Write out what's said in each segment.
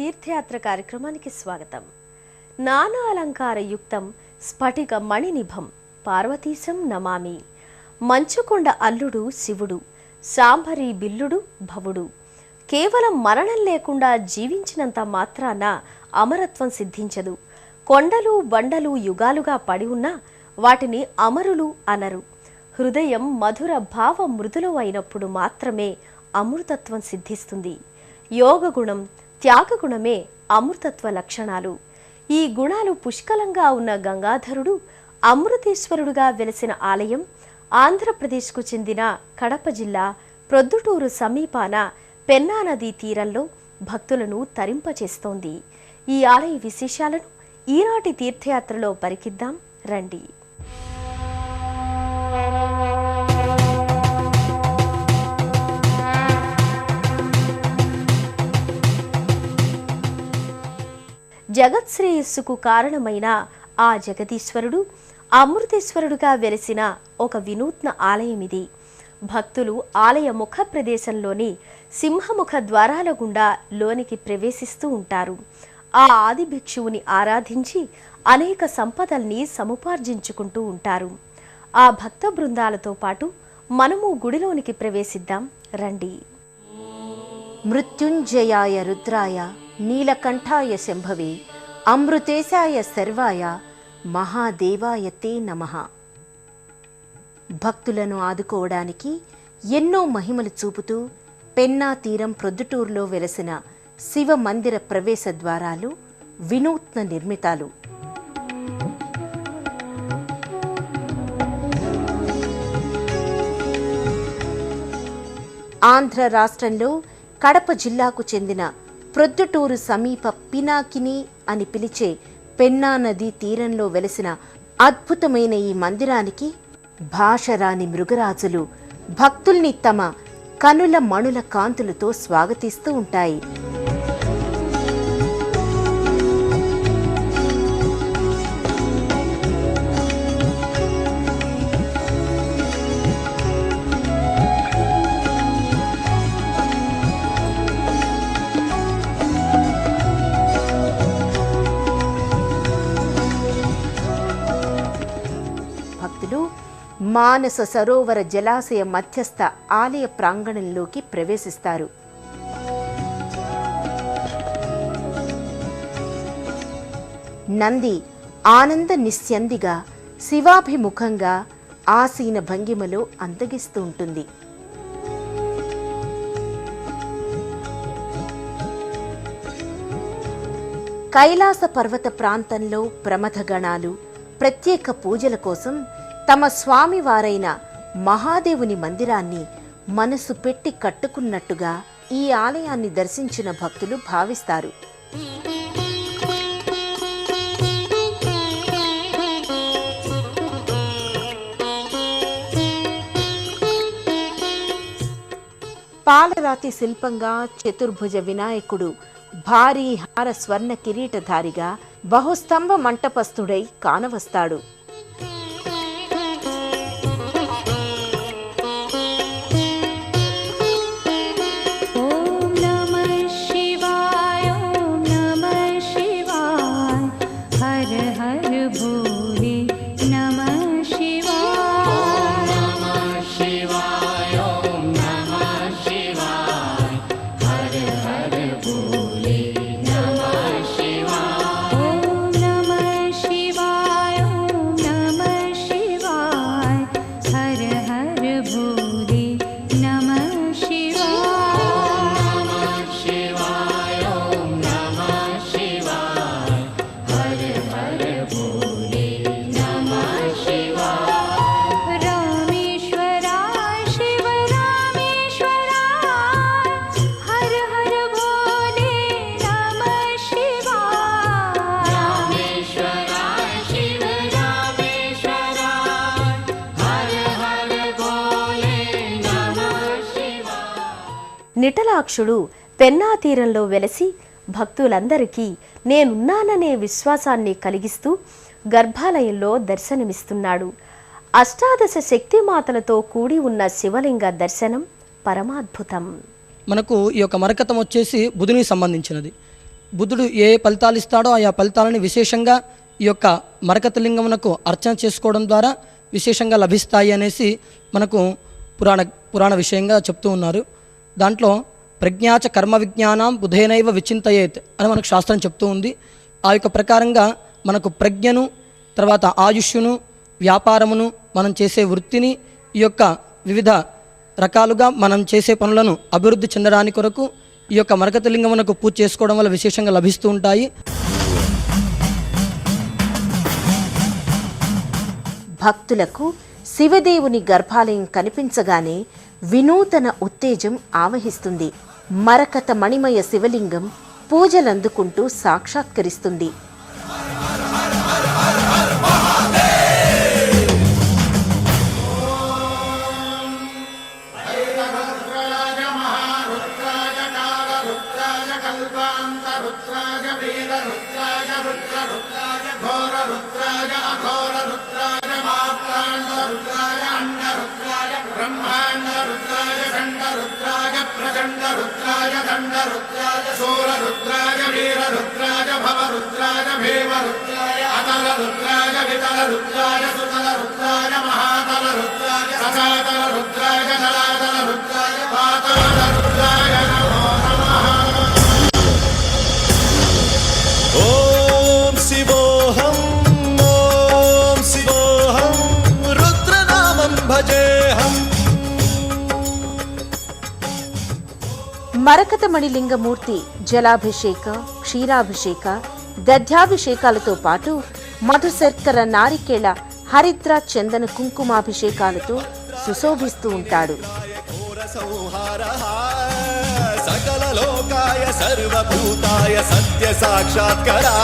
తీర్థయాత్ర కార్యక్రమానికి స్వాగతం. నానా అలంకార యుక్తం స్ఫటిక మణినిభం పార్వతీశం నమామి. మంచుకొండ అల్లుడు శివుడు, శాంభరి బిల్లుడు భవుడు. కేవలం మరణం లేకుండా జీవించినంత మాత్రాన అమరత్వం సిద్ధించదు. కొండలు బండలు యుగాలుగా పడి ఉన్నా వాటిని అమరులు అనరు. హృదయం మధుర భావ మృదులు అయినప్పుడు మాత్రమే అమృతత్వం సిద్ధిస్తుంది. యోగగుణం, త్యాగగుణమే అమృతత్వ లక్షణాలు. ఈ గుణాలు పుష్కలంగా ఉన్న గంగాధరుడు అమృతేశ్వరుడుగా వెలసిన ఆలయం ఆంధ్రప్రదేశ్కు చెందిన కడప జిల్లా ప్రొద్దుటూరు సమీపాన పెన్నా నదీ తీరంలో భక్తులను తరింపచేస్తోంది. ఈ ఆలయ విశేషాలను ఈనాటి తీర్థయాత్రలో పరికిద్దాం రండి. జగత్శ్రేయస్సుకు కారణమైన ఆ జగదీశ్వరుడు అమృతేశ్వరుడుగా వెలిసిన ఒక వినూత్న ఆలయమిది. భక్తులు ఆలయ ముఖ ప్రదేశంలోని సింహముఖ ద్వారాల గుండా లోనికి ప్రవేశిస్తూ ఉంటారు. ఆ ఆది భిక్షువుని ఆరాధించి అనేక సంపదల్ని సముపార్జించుకుంటూ ఉంటారు. ఆ భక్త బృందాలతో పాటు మనము గుడిలోనికి ప్రవేశిద్దాం రండి. మృత్యుంజయాయ రుద్రాయ నీలకంఠాయ శంభవే అమృతేశాయ సర్వాయ మహాదేవాయ తే నమః. భక్తులను ఆదుకోవడానికి ఎన్నో మహిమలు చూపుతూ పెన్నా తీరం ప్రొద్దుటూరులో వెలసిన శివ మందిర ప్రవేశ ద్వారాలు వినూత్న నిర్మితాలు. ఆంధ్ర రాష్ట్రంలో కడప జిల్లాకు చెందిన ప్రొద్దుటూరు సమీప పినాకిని అని పిలిచే పెన్నా నదీ తీరంలో వెలసిన అద్భుతమైన ఈ మందిరానికి భాషరాని మృగరాజులు భక్తుల్ని తమ కనుల మణుల కాంతులతో స్వాగతిస్తూ ఉంటాయి. మానస సరోవర జలాశయ మధ్యస్థ ఆలయ ప్రాంగణంలోకి ప్రవేశిస్తారు. నంది ఆనంద నిస్యందిగా శివాభిముఖంగా ఆసీన భంగిమలో అంతగిస్తూ ఉంటుంది. కైలాస పర్వత ప్రాంతంలో ప్రమథగణాలు ప్రత్యేక పూజల కోసం తమ స్వామివారైన మహాదేవుని మందిరాన్ని మనసు పెట్టి కట్టుకున్నట్టుగా ఈ ఆలయాన్ని దర్శించిన భక్తులు భావిస్తారు. పాలరాతి శిల్పంగా చతుర్భుజ వినాయకుడు భారీ హార స్వర్ణ కిరీటధారిగా బహుస్తంభ మంటపస్థుడై కానవస్తాడు. నిటలాక్షుడు పెన్నా తీరంలో వెలసి భక్తులందరికీ నేనున్నాననే విశ్వాసాన్ని కలిగిస్తూ గర్భాలయంలో దర్శనమిస్తున్నాడు. అష్టాదశ శక్తిమాతలతో కూడి ఉన్న శివలింగ దర్శనం పరమాద్భుతం. మనకు ఈ యొక్క మరకతం వచ్చేసి బుధునికి సంబంధించినది. బుద్ధుడు ఏ ఫలితాలు ఇస్తాడో ఆయా ఫలితాలని విశేషంగా ఈ యొక్క మరకత లింగమునకు అర్చన చేసుకోవడం ద్వారా విశేషంగా లభిస్తాయి అనేసి మనకు పురాణ విషయంగా చెప్తూ ఉన్నారు. దాంట్లో ప్రజ్ఞాచ కర్మ విజ్ఞానం బుధేనైవ విచింతయేత్ అని మనకు శాస్త్రం చెప్తూ ఉంది. ఆ యొక్క ప్రకారంగా మనకు ప్రజ్ఞను, తర్వాత ఆయుష్ను, వ్యాపారమును, మనం చేసే వృత్తిని, ఈ యొక్క వివిధ రకాలుగా మనం చేసే పనులను అభివృద్ధి చెందడానికి కొరకు ఈ యొక్క మరకత లింగమునకు పూజ చేసుకోవడం వల్ల విశేషంగా లభిస్తూ ఉంటాయి. భక్తులకు శివదేవుని గర్భాలయం కనిపించగానే వినూతన ఉత్తేజం ఆవహిస్తుంది. మరకత మణిమయ శివలింగం పూజలందుకుంటూ సాక్షాత్కరిస్తుంది. ఓం శివోహం ఓం శివోహం రుద్రనామం భజేహం. మరకతమణి లింగమూర్తి జలాభిషేక, క్షీరాభిషేక, దధ్యాభిషేకాలతో పాటు మధు శర్కర, నారికేళ, హరిద్ర, చందన, కుంకుమాభిషేకాలతో సుశోభిస్తూ ఉంటాడు. సకల లోకాయ సర్వభూతాయ సత్య సాక్షాత్కరా.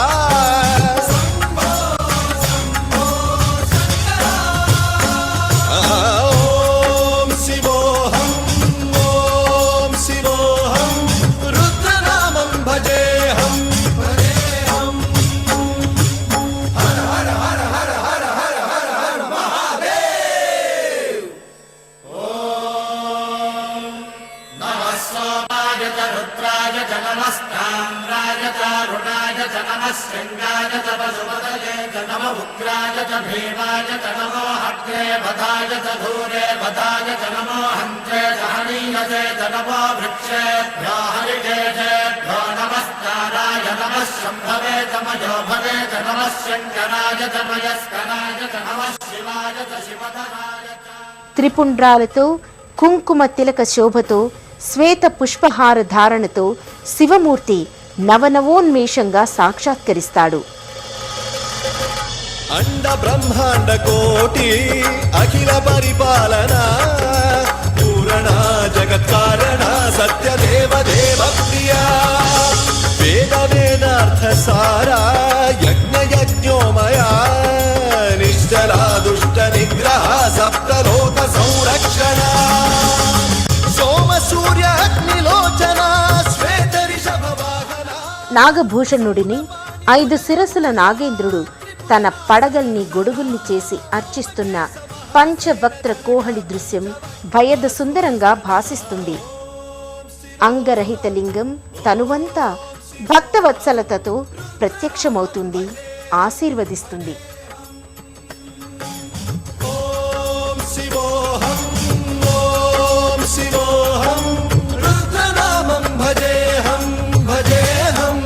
ఓం శివోహం ఓం శివోహం రుద్రనామం భజేహం. త్రిపుండ్రాలతో, కుంకుమ తిలక శోభతో, శ్వేత పుష్పహార ధారణతో శివమూర్తి నవనవోన్మేషంగా సాక్షాత్కరిస్తాడు. అండ బ్రహ్మాండ కోటి అఖిల పరిపాలన పూరణ జగత్కారణ సత్యదేవ దేవ ప్రియ వేద వేదార్థ సారా యజ్ఞ యజ్ఞోమయా నిశ్చలా దుష్ట నిగ్రహ సప్తలోక సంరక్షణ సోమ సూర్య అగ్నిలోచన శ్వేత రిషభ వాహన. నాగభూషణుడిని 5 శిరస్సుల నాగేంద్రుడు తన పడగల్ని గొడుగుల్ని చేసి అర్చిస్తున్న పంచవక్త్ర కోహళి దృశ్యం భయద సుందరంగా భాసిస్తుంది. అంగరహిత లింగం తనువంతా భక్తవత్సలతతో ప్రత్యక్షమవుతుంది, ఆశీర్వదిస్తుంది. ఓం శివోహం ఓం శివోహం రుద్రనామం భజేహం భజేహం.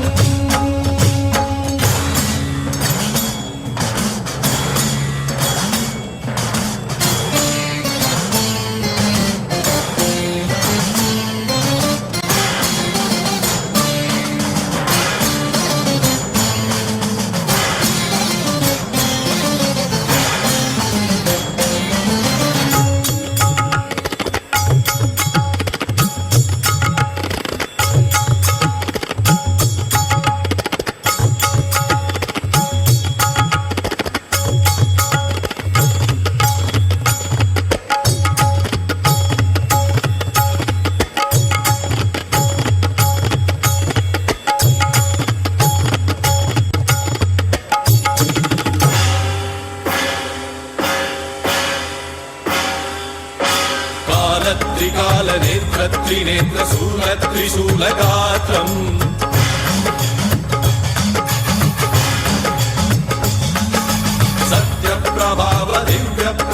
త్రికాల నేత్ర త్రినేత్ర శూల త్రిశూలగాత్రం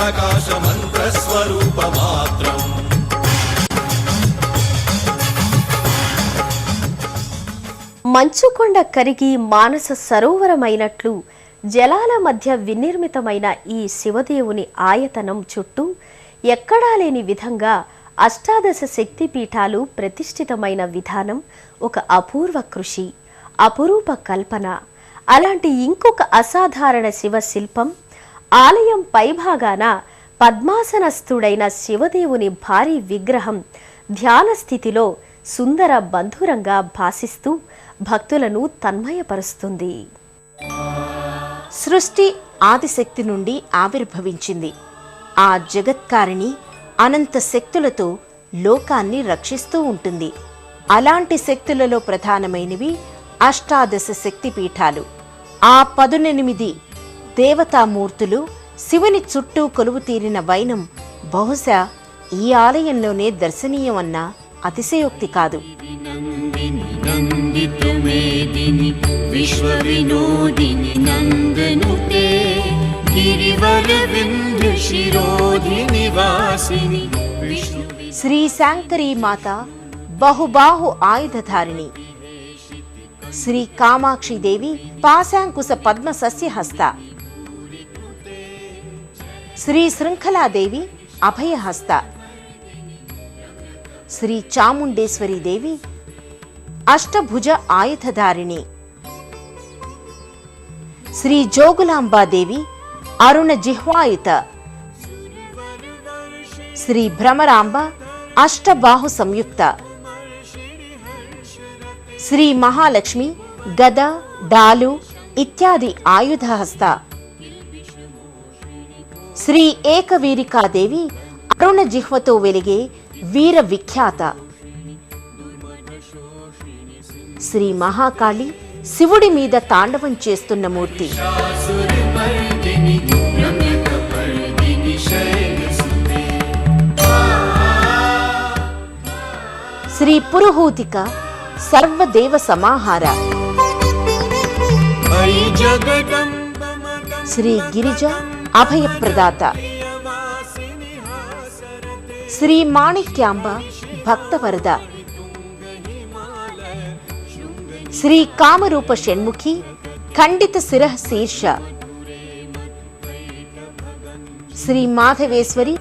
प्रकाशमन्त्रस्वरूपमात्रम् మంచుకొండ కరిగి మానస సరోవరమైనట్లు జలాల మధ్య వినిర్మితమైన ఈ శివదేవుని ఆయతనం చుట్టూ ఎక్కడా లేని విధంగా అష్టాదశ శక్తిపీఠాలు ప్రతిష్ఠితమైన విధానం ఒక అపూర్వ కృషి, అపురూప కల్పన. అలాంటి ఇంకొక అసాధారణ శివ శిల్పం ఆలయం పైభాగాన పద్మాసనస్థుడైన శివదేవుని భారీ విగ్రహం ధ్యాన స్థితిలో సుందర బంధురంగా భాసిస్తూ భక్తులను తన్మయపరుస్తుంది. సృష్టి ఆదిశక్తి నుండి ఆవిర్భవించింది. ఆ జగత్కారిణి అనంత శక్తులతో లోకాన్ని రక్షిస్తూ ఉంటుంది. అలాంటి శక్తులలో ప్రధానమైనవి అష్టాదశ శక్తిపీఠాలు. ఆ 18 దేవతామూర్తులు శివుని చుట్టూ కొలువు తీరిన వైనం బహుశా ఈ ఆలయంలోనే దర్శనీయమన్న అతిశయోక్తి కాదు. విశ్వవినోదిని నందనుతే గిరివరవింద శిరోధిని వాసిని శ్రీ శాంకరీ మాత బహుబాహు ఆయుధధారిణి. శ్రీ కామాక్షిదేవి పాశాంకుశ పద్మ సస్యహస్త. శ్రీ శృంఖలాదేవి అభయహస్త. శ్రీ చాముండేశ్వరి దేవి అష్టభుజ ఆయుధధారిణి. శ్రీ జోగులాంబాదేవి అరుణ జిహ్వాయుత. శ్రీ భ్రమరాంబ అష్టబాహు సంయుక్త. శ్రీ మహాలక్ష్మి గద డాలు ఇత్యాది ఆయుధహస్త. శ్రీ ఏకవీరికాదేవి అరుణ జిహ్వతో వెలిగే వీర విఖ్యాత. శ్రీ మహాకాళి శివుడి మీద తాండవం చేస్తున్న మూర్తి. శ్రీ పురుహూతిక సర్వదేవ సమాహార. శ్రీ గిరిజ అభయప్రదాత. శ్రీ మాణిక్యాంబ భక్తవరద. శ్రీ కామరూప షణ్ముఖి ఖండిత శిరః శీర్ష. శ్రీ మాధవేశ్వరి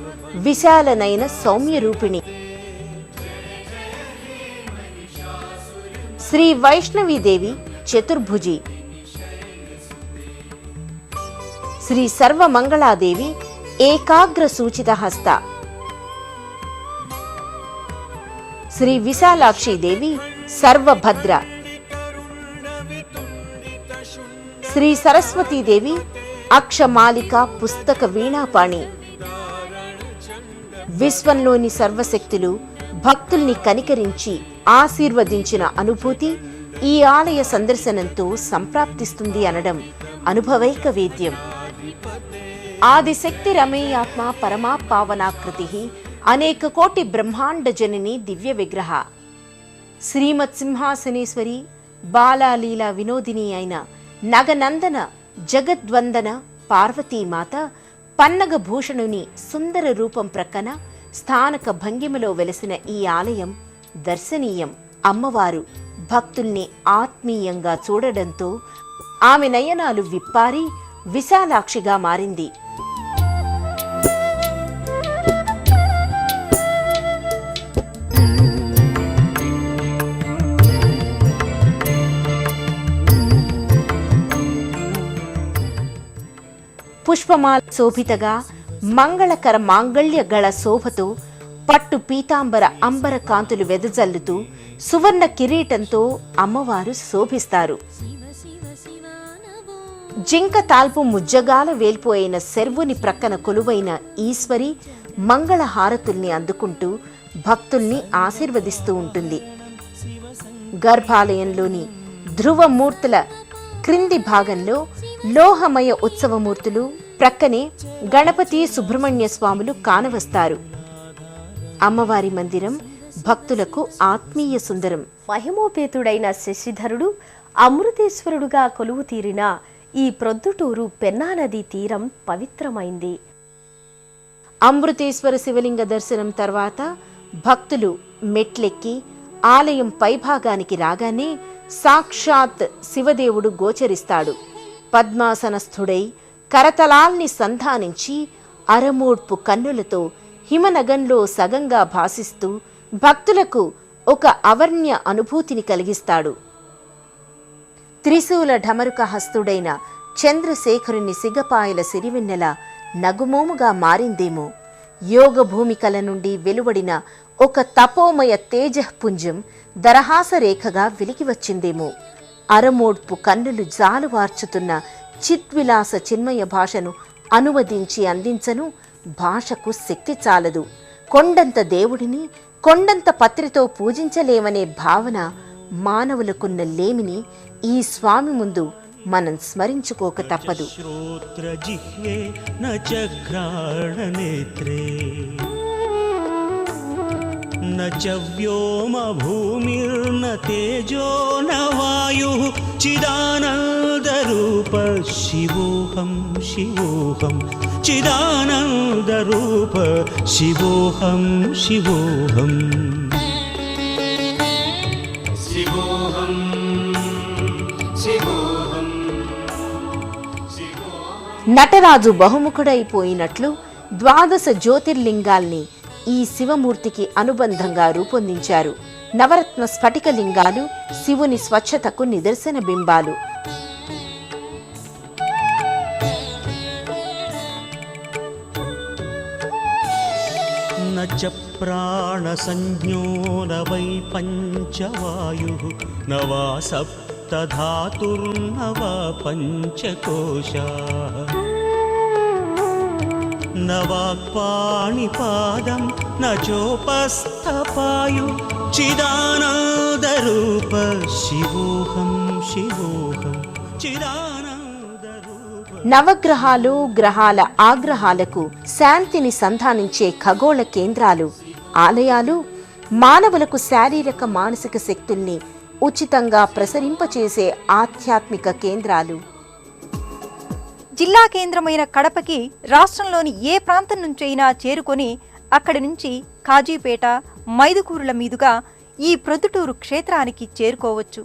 విశాలనయన సౌమ్య రూపిణి. శ్రీ వైష్ణవీదేవి చతుర్భుజి. శ్రీ సర్వమంగళాదేవి ఏకాగ్ర సూచిత హస్త. శ్రీ విశాలాక్షిదేవి సర్వభద్ర. శ్రీ సరస్వతీదేవి అక్షమాలిక పుస్తక వీణాపాణి. విశ్వంలోని సర్వశక్తులు భక్తుల్ని కనికరించి ఆశీర్వదించిన అనుభూతి ఈ ఆలయ సందర్శనంతో సంప్రాప్తిస్తుంది అనడం అనుభవైక వేద్యం. ఆదిశక్తి రమేయాత్మ పరమా పావనాకృతి అనేక కోటి బ్రహ్మాండ జనని దివ్య విగ్రహ. శ్రీమత్ సింహాసనేశ్వరి బాలాలీలా వినోదిని అయిన నగనందన జగద్వందన పార్వతీమాత పన్నగ భూషణుని సుందర రూపం ప్రక్కన స్థానక భంగిమలో వెలసిన ఈ ఆలయం దర్శనీయం. అమ్మవారు భక్తుల్ని ఆత్మీయంగా చూడడంతో ఆమె నయనాలు విప్పారి విశాలాక్షిగా మారింది. పుష్పమాల శోభితగా మంగళకర మాంగళ్య గళ శోభతో పట్టు పీతాంబర అంబర కాంతులు వెదజల్లుతూ సువర్ణ కిరీటంతో అమ్మవారు శోభిస్తారు. జింక తాల్పు ముజ్జగాల వేల్పోయిన శర్వుని ప్రక్కన కొలువైన ఈశ్వరి మంగళహారతుల్ని అందుకుంటూ భక్తుల్ని ఆశీర్వదిస్తూ ఉంటుంది. గర్భాలయంలోని ధ్రువమూర్తుల క్రింది భాగంలో లోహమయ ఉత్సవమూర్తులు, ప్రక్కనే గణపతి సుబ్రహ్మణ్య స్వాములు కానవస్తారు. అమ్మవారి మందిరం భక్తులకు ఆత్మీయ సుందరం. మహిమోపేతుడైన శశిధరుడు అమృతేశ్వరుడుగా కొలువు తీరిన ఈ ప్రొద్దుటూరు పెన్నా నదీ తీరం పవిత్రమైంది. అమృతేశ్వర శివలింగ దర్శనం తర్వాత భక్తులు మెట్లెక్కి ఆలయం పైభాగానికి రాగానే సాక్షాత్ శివదేవుడు గోచరిస్తాడు. పద్మాసనస్థుడై కరతలాల్ని సంధానించి అరమోడ్పు కన్నులతో హిమనగంలో సగంగా భాసిస్తూ భక్తులకు ఒక అవర్ణ్య అనుభూతిని కలిగిస్తాడు. త్రిశూల ఢమరుక హస్తుడైన చంద్రశేఖరుని సిగపాయల సిరివెన్నెల నగుమోముగా మారిందేమో. యోగ భూమికల నుండి వెలువడిన ఒక తపోమయ తేజఃపుంజం దరహాసరేఖగా వెలికి వచ్చిందేమో. అరమోడ్పు కన్నులు జాలువార్చుతున్న చిద్విలాస చిన్మయ భాషను అనువదించి అందించను భాషకు శక్తి చాలదు. కొండంత దేవుడిని కొండంత పత్రితో పూజించలేమనే భావన మానవులకున్న లేమిని ఈ స్వామి ముందు మనం స్మరించుకోక తప్పదు. శ్రోత్రజిహ్వే న చఘ్రాణనేత్రే న చ వ్యోమ భూమిర్న తేజో న వాయుః చిదానందరూప శివోహం శివోహం చిదానందరూప శివోహం శివోహం శివోహం శివోహం. నటరాజు బహుముఖుడైపోయినట్లు 12 జ్యోతిర్లింగాల్ని ఈ శివమూర్తికి అనుబంధంగా రూపొందించారు. నవరత్న స్ఫటిక లింగాలు శివుని స్వచ్ఛతకు నిదర్శన బింబాలు. న చ ప్రాణసంజ్ఞో న వై పంచవాయుః న వా సప్తధాతుర్న వా పంచకోశాః న వాక్పాణిపాదం న చోపస్థపాయు చిదానందరూప శివోహం శివోహం చిదానందరూప. నవగ్రహాలు గ్రహాల ఆగ్రహాలకు శాంతిని సంధానించే ఖగోళ కేంద్రాలు, ఆలయాలు మానవులకు శారీరక మానసిక శక్తుల్ని ఉచితంగా ప్రసరింపచేసే ఆధ్యాత్మిక కేంద్రాలు. జిల్లా కేంద్రమైన కడపకి రాష్ట్రంలోని ఏ ప్రాంతం నుంచైనా చేరుకొని అక్కడి నుంచి కాజీపేట, మైదుకూరుల మీదుగా ఈ ప్రొద్దుటూరు క్షేత్రానికి చేరుకోవచ్చు.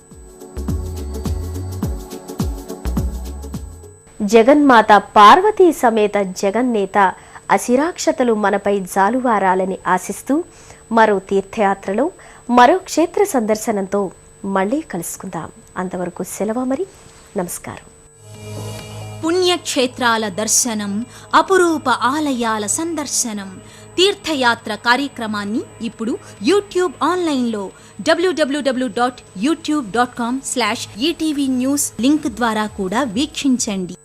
జగన్మాత పార్వతీ సమేత జగన్నేత అశిరాక్షతలు మనపై జాలువారాలని ఆశిస్తూ మరో తీర్థయాత్రలో మరో క్షేత్ర సందర్శనంతో మళ్ళీ కలుసుకుందాం. అంతవరకు సెలవు మరి. నమస్కారం. పుణ్యక్షేత్రాల దర్శనం, అపురూప ఆలయాల సందర్శనం, తీర్థయాత్ర కార్యక్రమాన్ని ఇప్పుడు యూట్యూబ్ ఆన్లైన్లో www.youtube.com/ETV News లింక్ ద్వారా కూడా వీక్షించండి.